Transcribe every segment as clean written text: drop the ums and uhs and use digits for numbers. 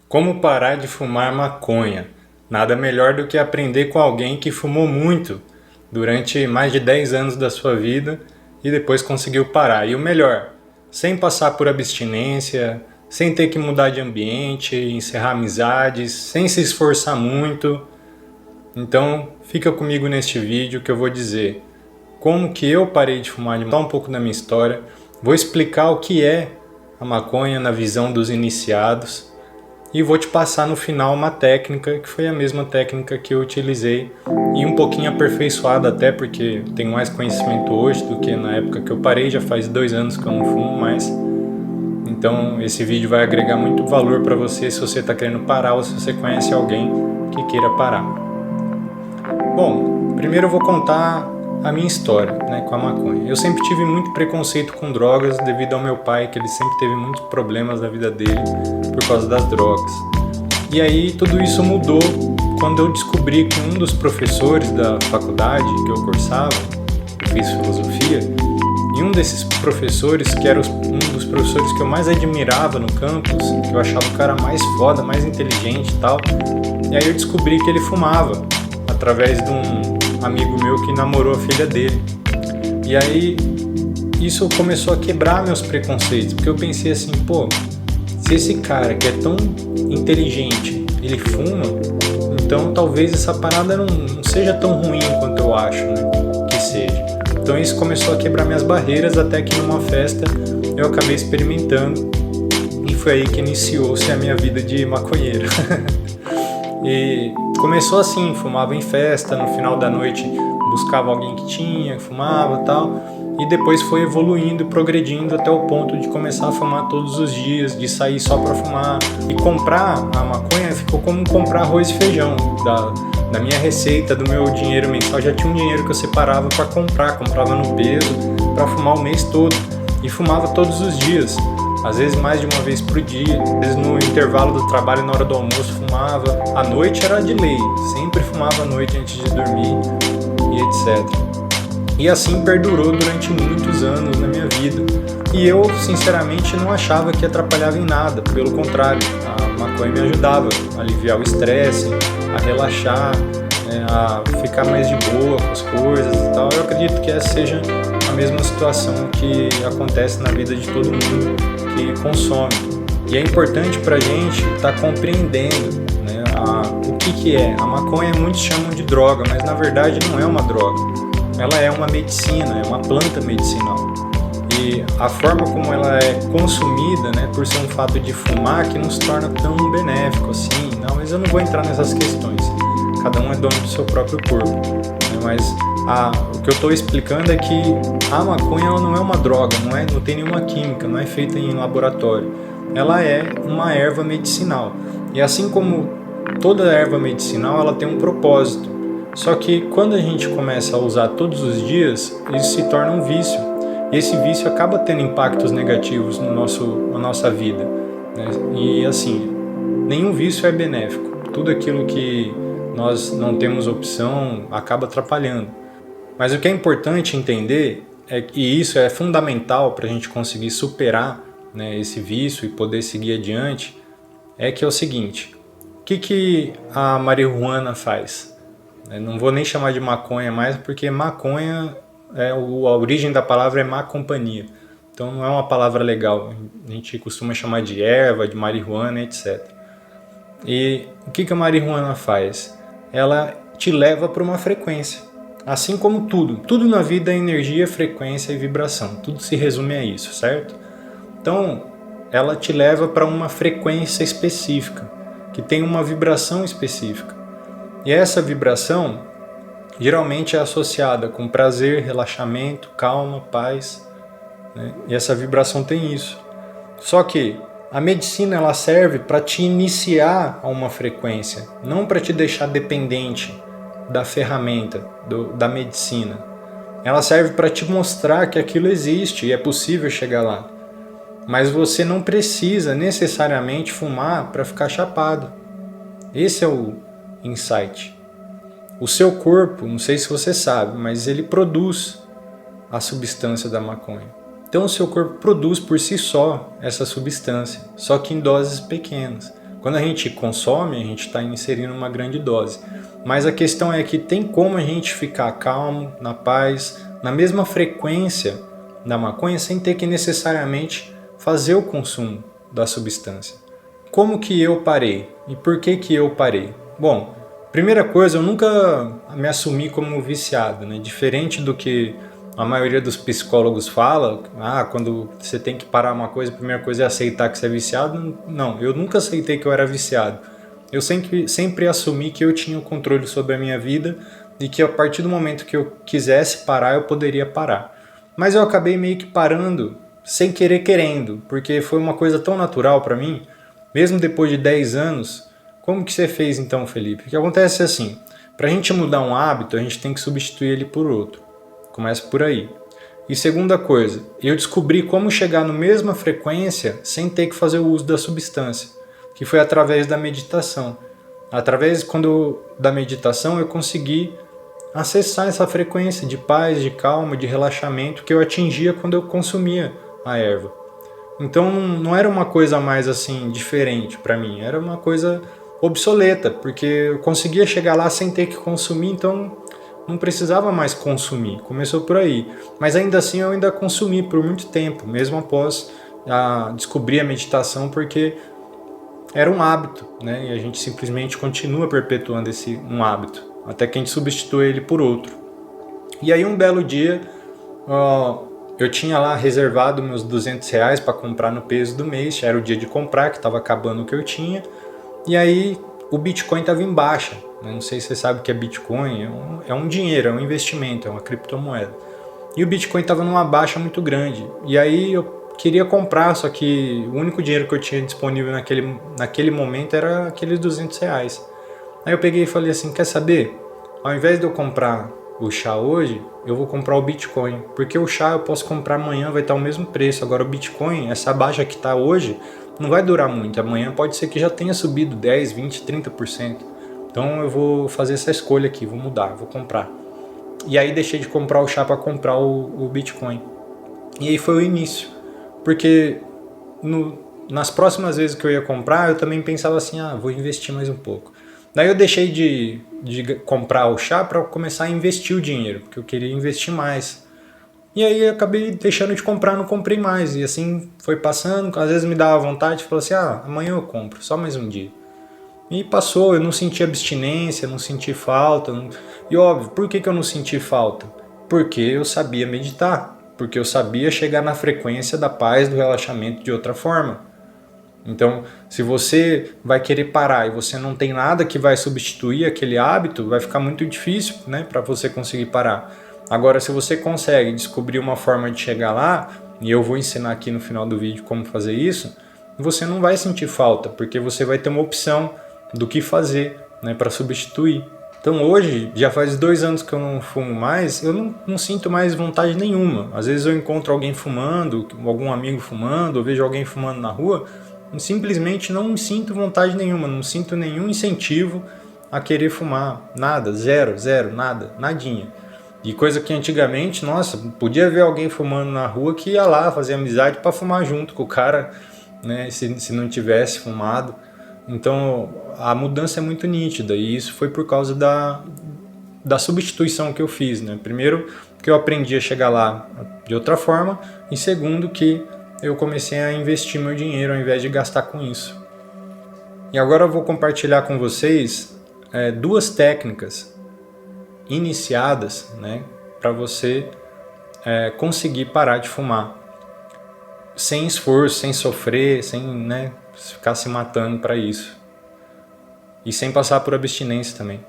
Como parar de fumar maconha? Nada melhor do que aprender com alguém que fumou muito durante mais de 10 anos da sua vida e depois conseguiu parar. E o melhor, sem passar por abstinência, sem ter que mudar de ambiente, encerrar amizades, sem se esforçar muito. Então, fica comigo neste vídeo que eu vou dizer como que eu parei de fumar, contar um pouco da minha história, vou explicar o que é a maconha na visão dos iniciados e vou te passar no final uma técnica que foi a mesma técnica que eu utilizei e um pouquinho aperfeiçoada até porque tenho mais conhecimento hoje do que na época que eu parei, já faz 2 anos que eu não fumo mais. Então esse vídeo vai agregar muito valor para você se você está querendo parar ou se você conhece alguém que queira parar. Bom, primeiro eu vou contar a minha história, com a maconha. Eu sempre tive muito preconceito com drogas devido ao meu pai, que ele sempre teve muitos problemas na vida dele por causa das drogas. E aí tudo isso mudou quando eu descobri que um dos professores da faculdade que eu cursava, eu fiz filosofia, e um desses professores, que era um dos professores que eu mais admirava no campus, que eu achava o cara mais foda, mais inteligente e tal, e aí eu descobri que ele fumava, através de um amigo meu que namorou a filha dele. E aí isso começou a quebrar meus preconceitos, porque eu pensei assim, pô, se esse cara que é tão inteligente, ele fuma, então talvez essa parada não seja tão ruim quanto eu acho, que seja. Então isso começou a quebrar minhas barreiras, até que numa festa eu acabei experimentando e foi aí que iniciou-se a minha vida de maconheiro. E começou assim, fumava em festa, no final da noite buscava alguém que tinha, fumava e tal, e depois foi evoluindo e progredindo até o ponto de começar a fumar todos os dias, de sair só pra fumar. E comprar a maconha ficou como comprar arroz e feijão, da minha receita, do meu dinheiro mensal, já tinha um dinheiro que eu separava pra comprar, comprava no peso, pra fumar o mês todo, e fumava todos os dias. Às vezes mais de uma vez por dia, às vezes no intervalo do trabalho, na hora do almoço, fumava. À noite era de lei, sempre fumava à noite antes de dormir e etc. E assim perdurou durante muitos anos na minha vida. E eu, sinceramente, não achava que atrapalhava em nada, pelo contrário, a maconha me ajudava a aliviar o estresse, a relaxar, a ficar mais de boa com as coisas e tal. Eu acredito que essa seja a mesma situação que acontece na vida de todo mundo que consome. E é importante pra gente estar compreendendo o que é. A maconha muitos chamam de droga, mas na verdade não é uma droga. Ela é uma medicina, é uma planta medicinal. E a forma como ela é consumida, por ser um fato de fumar, que não se torna tão benéfico assim. Não, mas eu não vou entrar nessas questões. Cada um é dono do seu próprio corpo. Mas o que eu estou explicando é que a maconha ela não é uma droga, não tem nenhuma química, não é feita em laboratório. Ela é uma erva medicinal. E assim como toda erva medicinal, ela tem um propósito. Só que quando a gente começa a usar todos os dias, isso se torna um vício. E esse vício acaba tendo impactos negativos na nossa vida. E assim, nenhum vício é benéfico. Tudo aquilo que nós não temos opção acaba atrapalhando. Mas o que é importante entender, e isso é fundamental para a gente conseguir superar esse vício e poder seguir adiante, é que é o seguinte: o que a marihuana faz? Não vou nem chamar de maconha mais, porque maconha, a origem da palavra é má companhia. Então não é uma palavra legal, a gente costuma chamar de erva, de marihuana, etc. E o que a marihuana faz? Ela te leva para uma frequência. Assim como tudo na vida é energia, frequência e vibração. Tudo se resume a isso, certo? Então, ela te leva para uma frequência específica, que tem uma vibração específica. E essa vibração geralmente é associada com prazer, relaxamento, calma, paz. E essa vibração tem isso. Só que a medicina ela serve para te iniciar a uma frequência, não para te deixar dependente da ferramenta, da medicina. Ela serve para te mostrar que aquilo existe e é possível chegar lá. Mas você não precisa necessariamente fumar para ficar chapado. Esse é o insight. O seu corpo, não sei se você sabe, mas ele produz a substância da maconha. Então o seu corpo produz por si só essa substância, só que em doses pequenas. Quando a gente consome, a gente está inserindo uma grande dose. Mas a questão é que tem como a gente ficar calmo, na paz, na mesma frequência da maconha, sem ter que necessariamente fazer o consumo da substância. Como que eu parei? E por que que eu parei? Bom, primeira coisa, eu nunca me assumi como viciado, né? Diferente do que a maioria dos psicólogos fala, quando você tem que parar uma coisa, a primeira coisa é aceitar que você é viciado. Não, eu nunca aceitei que eu era viciado. Eu sempre assumi que eu tinha o controle sobre a minha vida e que a partir do momento que eu quisesse parar, eu poderia parar. Mas eu acabei meio que parando sem querer querendo, porque foi uma coisa tão natural para mim, mesmo depois de 10 anos. Como que você fez então, Felipe? O que acontece é assim, para a gente mudar um hábito, a gente tem que substituir ele por outro. Começa por aí. E segunda coisa, eu descobri como chegar na mesma frequência sem ter que fazer o uso da substância, que foi através da meditação. Da meditação eu consegui acessar essa frequência de paz, de calma, de relaxamento que eu atingia quando eu consumia a erva. Então não era uma coisa mais assim diferente para mim, era uma coisa obsoleta, porque eu conseguia chegar lá sem ter que consumir, então não precisava mais consumir, começou por aí. Mas ainda assim eu ainda consumi por muito tempo, mesmo após descobrir a meditação, porque era um hábito, né? E a gente simplesmente continua perpetuando um hábito, até que a gente substitui ele por outro. E aí um belo dia, eu tinha lá reservado meus R$200 para comprar no peso do mês, já era o dia de comprar, que estava acabando o que eu tinha, e aí o Bitcoin estava em baixa. Não sei se você sabe o que é Bitcoin, é um dinheiro, é um investimento, é uma criptomoeda. E o Bitcoin estava numa baixa muito grande. E aí eu queria comprar, só que o único dinheiro que eu tinha disponível naquele momento era aqueles R$200. Aí eu peguei e falei assim, quer saber? Ao invés de eu comprar o chá hoje, eu vou comprar o Bitcoin. Porque o chá eu posso comprar amanhã, vai estar o mesmo preço. Agora o Bitcoin, essa baixa que está hoje, não vai durar muito. Amanhã pode ser que já tenha subido 10, 20, 30%. Então eu vou fazer essa escolha aqui, vou mudar, vou comprar. E aí deixei de comprar o chá para comprar o Bitcoin. E aí foi o início. Porque nas próximas vezes que eu ia comprar, eu também pensava assim, vou investir mais um pouco. Daí eu deixei de comprar o chá para começar a investir o dinheiro, porque eu queria investir mais. E aí eu acabei deixando de comprar, não comprei mais. E assim foi passando, às vezes me dava vontade, falava assim, amanhã eu compro, só mais um dia. E passou, eu não senti abstinência, não senti falta. E óbvio, por que eu não senti falta? Porque eu sabia meditar, porque eu sabia chegar na frequência da paz, do relaxamento de outra forma. Então, se você vai querer parar e você não tem nada que vai substituir aquele hábito, vai ficar muito difícil, né, para você conseguir parar. Agora, se você consegue descobrir uma forma de chegar lá, e eu vou ensinar aqui no final do vídeo como fazer isso, você não vai sentir falta, porque você vai ter uma opção do que fazer, né, para substituir. Então hoje, já faz 2 anos que eu não fumo mais, eu não sinto mais vontade nenhuma. Às vezes eu encontro alguém fumando, algum amigo fumando, eu vejo alguém fumando na rua, simplesmente não sinto vontade nenhuma, não sinto nenhum incentivo a querer fumar, nada, zero, nada, nadinha. E coisa que antigamente, nossa, podia ver alguém fumando na rua que ia lá fazer amizade para fumar junto com o cara, né, se não tivesse fumado. Então a mudança é muito nítida e isso foi por causa da substituição que eu fiz, né? Primeiro, que eu aprendi a chegar lá de outra forma, e segundo, que eu comecei a investir meu dinheiro ao invés de gastar com isso. E agora eu vou compartilhar com vocês 2 técnicas iniciadas, né, para você conseguir parar de fumar sem esforço, sem sofrer, sem, né, ficar se matando para isso. E sem passar por abstinência também.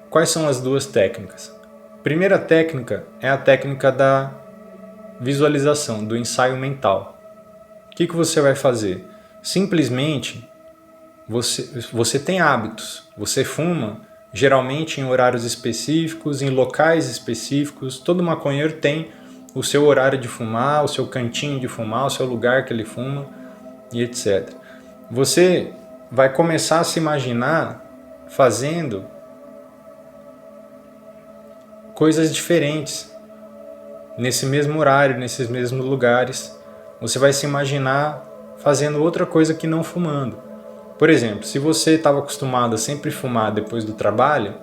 Quais são as 2 técnicas? Primeira técnica é a técnica da visualização, do ensaio mental. O que você vai fazer? Simplesmente, você tem hábitos, você fuma geralmente em horários específicos, em locais específicos. Todo maconheiro tem o seu horário de fumar, o seu cantinho de fumar, o seu lugar que ele fuma e etc. Você vai começar a se imaginar fazendo coisas diferentes nesse mesmo horário, nesses mesmos lugares. Você vai se imaginar fazendo outra coisa que não fumando. Por exemplo, se você estava acostumado a sempre fumar depois do trabalho,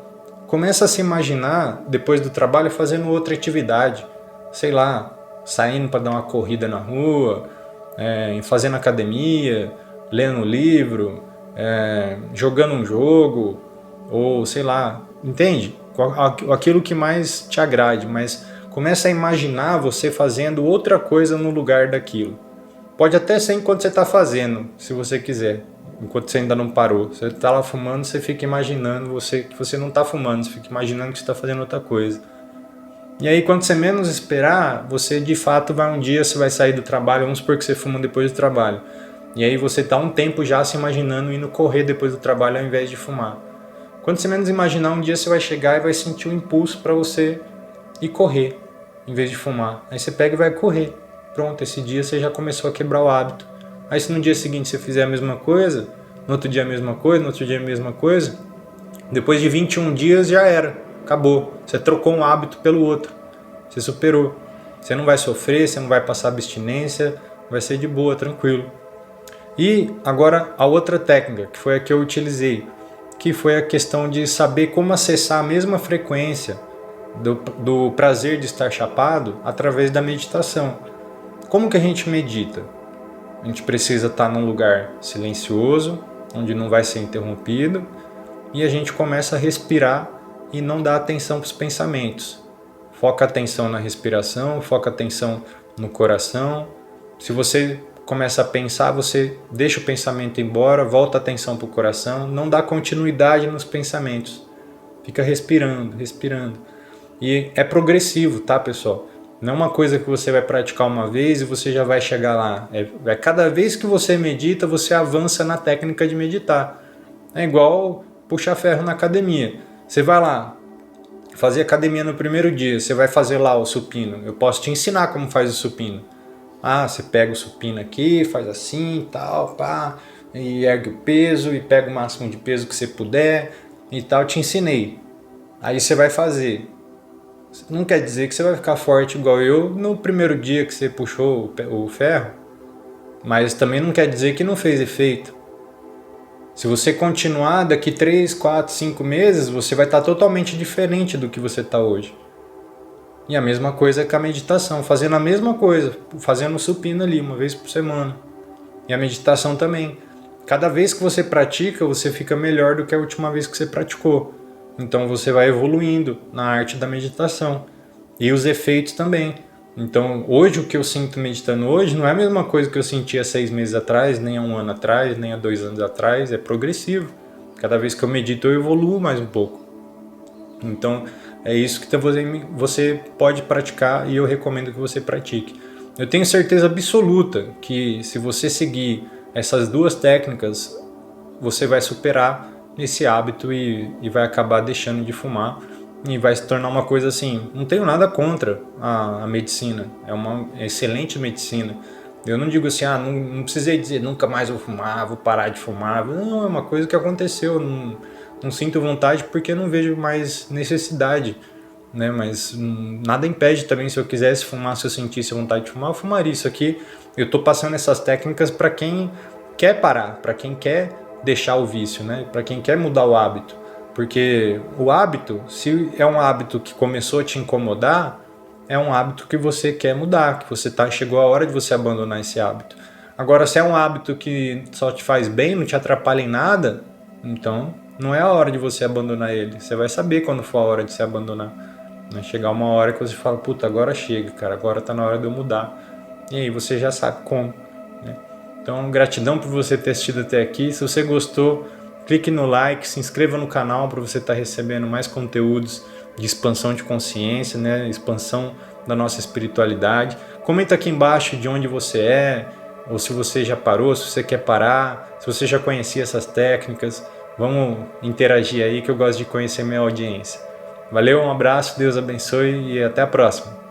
começa a se imaginar depois do trabalho fazendo outra atividade, sei lá, saindo para dar uma corrida na rua, fazendo academia, lendo um livro, jogando um jogo, ou sei lá, entende? Aquilo que mais te agrade, mas começa a imaginar você fazendo outra coisa no lugar daquilo. Pode até ser enquanto você está fazendo, se você quiser, enquanto você ainda não parou. Você está lá fumando, você fica imaginando que você não está fumando, você fica imaginando que você está fazendo outra coisa. E aí quando você menos esperar, você de fato um dia você vai sair do trabalho, vamos supor que você fuma depois do trabalho. E aí você está um tempo já se imaginando indo correr depois do trabalho ao invés de fumar. Quando você menos imaginar, um dia você vai chegar e vai sentir um impulso para você ir correr, em vez de fumar. Aí você pega e vai correr. Pronto, esse dia você já começou a quebrar o hábito. Aí se no dia seguinte você fizer a mesma coisa, no outro dia a mesma coisa, no outro dia a mesma coisa, depois de 21 dias já era, acabou. Você trocou um hábito pelo outro, você superou. Você não vai sofrer, você não vai passar abstinência, vai ser de boa, tranquilo. E agora a outra técnica, que foi a que eu utilizei, que foi a questão de saber como acessar a mesma frequência do prazer de estar chapado através da meditação. Como que a gente medita? A gente precisa estar num lugar silencioso, onde não vai ser interrompido, e a gente começa a respirar e não dá atenção para os pensamentos. Foca a atenção na respiração, foca a atenção no coração. Se você começa a pensar, você deixa o pensamento embora, volta a atenção para o coração, não dá continuidade nos pensamentos. Fica respirando, respirando. E é progressivo, tá, pessoal? Não é uma coisa que você vai praticar uma vez e você já vai chegar lá. Cada vez que você medita, você avança na técnica de meditar. É igual puxar ferro na academia. Você vai lá, fazer academia no primeiro dia, você vai fazer lá o supino. Eu posso te ensinar como faz o supino. Ah, você pega o supino aqui, faz assim, tal, pá, e ergue o peso e pega o máximo de peso que você puder e tal, te ensinei. Aí você vai fazer. Não quer dizer que você vai ficar forte igual eu no primeiro dia que você puxou o ferro, mas também não quer dizer que não fez efeito. Se você continuar, daqui 3, 4, 5 meses, você vai estar totalmente diferente do que você está hoje. E a mesma coisa com a meditação, fazendo a mesma coisa, fazendo o supino ali uma vez por semana. E a meditação também. Cada vez que você pratica, você fica melhor do que a última vez que você praticou. Então você vai evoluindo na arte da meditação. E os efeitos também. Então hoje o que eu sinto meditando hoje não é a mesma coisa que eu sentia 6 meses atrás, nem há 1 ano atrás, nem há 2 anos atrás. É progressivo. Cada vez que eu medito eu evoluo mais um pouco. Então é isso que você pode praticar e eu recomendo que você pratique. Eu tenho certeza absoluta que se você seguir essas duas técnicas, você vai superar esse hábito e vai acabar deixando de fumar e vai se tornar uma coisa assim. Não tenho nada contra a medicina, é uma excelente medicina. Eu não digo assim, não precisei dizer nunca mais vou fumar, vou parar de fumar. Não, é uma coisa que aconteceu, não sinto vontade porque não vejo mais necessidade, né? Mas nada impede também, se eu quisesse fumar, se eu sentisse vontade de fumar, eu fumaria. Isso aqui, eu estou passando essas técnicas para quem quer parar, para quem quer deixar o vício, né? Para quem quer mudar o hábito. Porque o hábito, se é um hábito que começou a te incomodar, é um hábito que você quer mudar, que chegou a hora de você abandonar esse hábito. Agora, se é um hábito que só te faz bem, não te atrapalha em nada, então não é a hora de você abandonar ele. Você vai saber quando for a hora de se abandonar. Vai chegar uma hora que você fala, puta, agora chega, cara, agora tá na hora de eu mudar. E aí você já sabe como, né? Então, gratidão por você ter assistido até aqui. Se você gostou, clique no like, se inscreva no canal para você estar recebendo mais conteúdos de expansão de consciência, né? Expansão da nossa espiritualidade. Comenta aqui embaixo de onde você é, ou se você já parou, se você quer parar, se você já conhecia essas técnicas. Vamos interagir aí que eu gosto de conhecer minha audiência. Valeu, um abraço, Deus abençoe e até a próxima.